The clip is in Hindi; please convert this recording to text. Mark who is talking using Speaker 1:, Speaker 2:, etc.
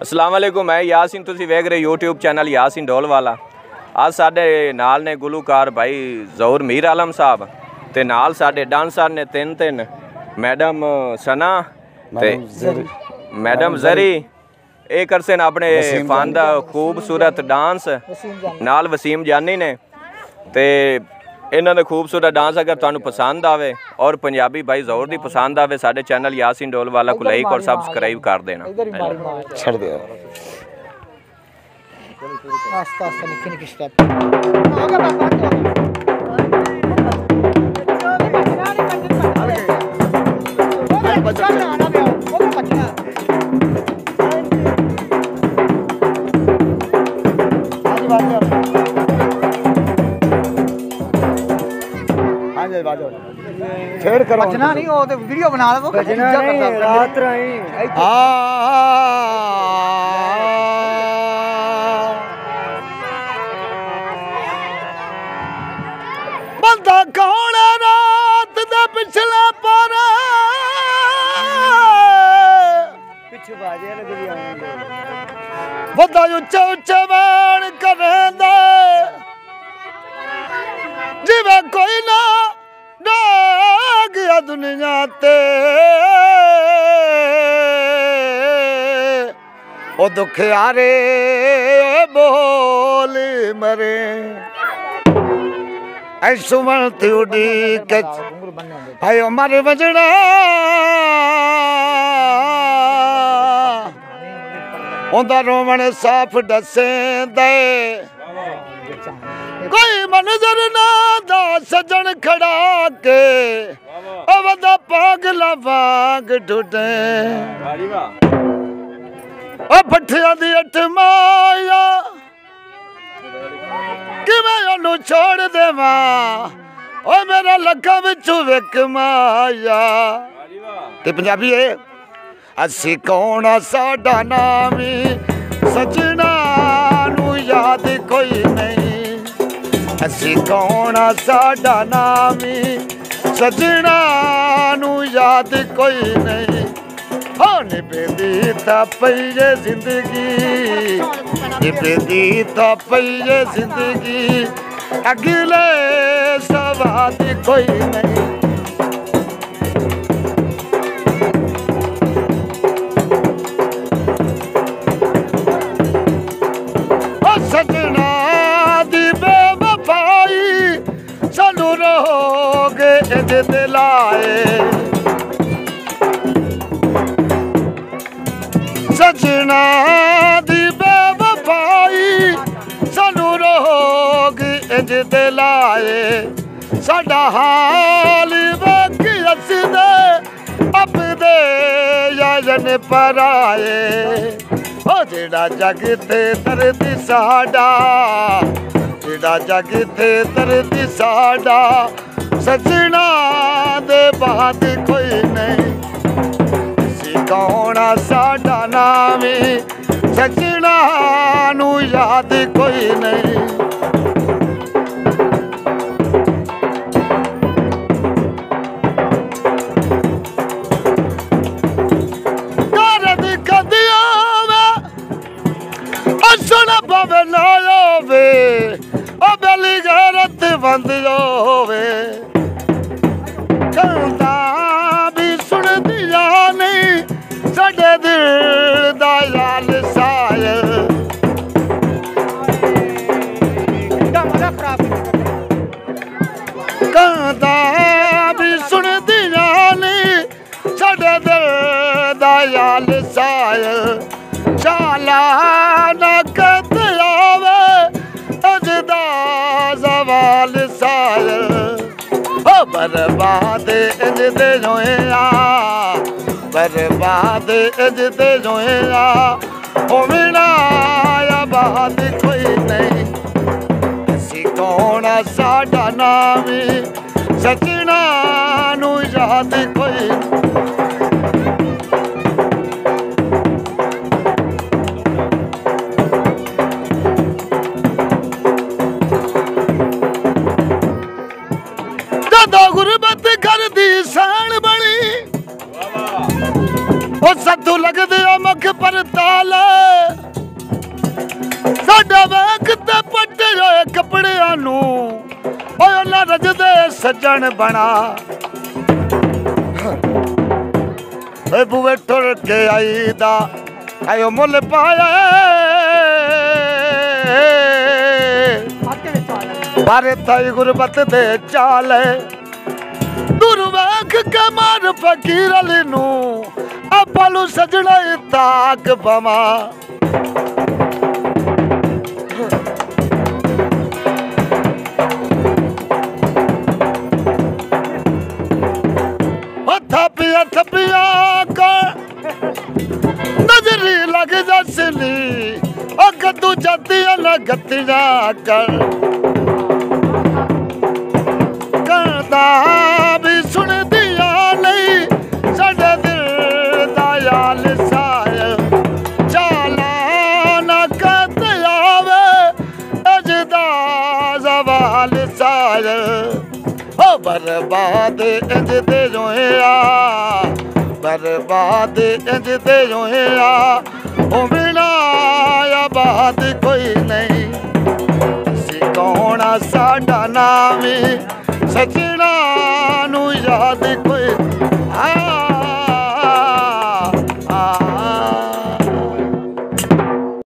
Speaker 1: अस्सलाम वालेकुम, मैं यासीन, तुसी वेख रहे यूट्यूब चैनल यासीन ढोल वाला। आज साडे नाल ने गुलूकार भाई ज़हूर मीर आलम साहब ते नाल साडे डांसर ने तीन मैडम सना ते मैडम जरी। ये करसे अपने फन दा खूबसूरत डांस नाल वसीम जानी ने ते इन्हों ने खूबसूरत डांस अगर तुहानू पसंद आवे और पंजाबी भाई ज़हूर दी पसंद आवे साडे चैनल यासीन ढोल वाला को लाइक और सब्सक्राइब कर देना।
Speaker 2: छड़ दे
Speaker 3: आस्ता आस्ता निक्के निक्के स्टेप होगा बाबा
Speaker 2: छेड़ करो
Speaker 3: बचना नहीं हो तो वीडियो बना लो
Speaker 2: बचना नहीं रात रही
Speaker 4: बंदा कौन है रात दे पिछले पर
Speaker 2: पिछे बाजे लगदी
Speaker 4: बंदा उच्चे उच्चे बैन करेंदा जिवे कोई ना गया दुनिया ते ओ दुखियारे बोल मरे ऐ सुमन उड़ी हाय मर बजना ओंदा रोवण साफ दसे दे कोई मंजर ना दा सजन खड़ा के अवदा पागला वांग ढूंढे ओ पठिया दी अठ माया किवें ओनू छोड़ देवा ओ मेरा लखा विचों विक माया। ते पंजाबी है असी कौन साडा नाम सजना नू याद कोई नहीं असी कौन साडा नाम सजना नू याद कोई नहीं हो निभदी तपइए जिंदगी निभदी तपइए जिंदगी अगले सवाद कोई नहीं। सजना दी बेवफाई सानू रोगे इंज दिलाए सजना दी बेवफाई सानू रोगे इंज दिलाए साडा हाल वेखी हसदे अपदे याजन पराए ओ जेड़ा जग ते दर्दी साडा जेड़ा जग ते दर्दी साडा सजना दे बाद कोई नहीं सी कौन साडा नाम सजना नू याद कोई नहीं। भावे ना होवे ओ बेली गैरत बंद होवे कहता भी सुन दिया नहीं साडे दिल दा याल सायल कहता भी सुन दिया नहीं साडे दिल दा याल सायल चाला ना कहते आवे अजदा सवाल सायल ओ बर्बाद इंज दे जोया बर्बाद इंज दे जोया ओ बिना आबाद कोई नहीं असी कौन साडा नाम सजना नू याद कोई गुरबत कर दी सान बनी सत्तू लगदे मुख पर ताला नू ओए ना रजदे सज्जन बना बुए टुर के आई दा आयो मुल पाया बारे ताई गुरबत दे चाल दुर्वेख के मार फकीर अली नू अपलू सजना ताक बमा थपिया थपिया कर नजरी लग जसली कद्दू जतिया न गतिया कर करदा भी सुन दिया नहीं साडे दिल दा याल साय चाला न कत आवे अजदा जवाल साय ओ बर्बाद इंज दे जोया बर्बाद इंज दे जोया ओ बिना आबाद कोई नहीं सिकोना साडा नाम सजना नू याद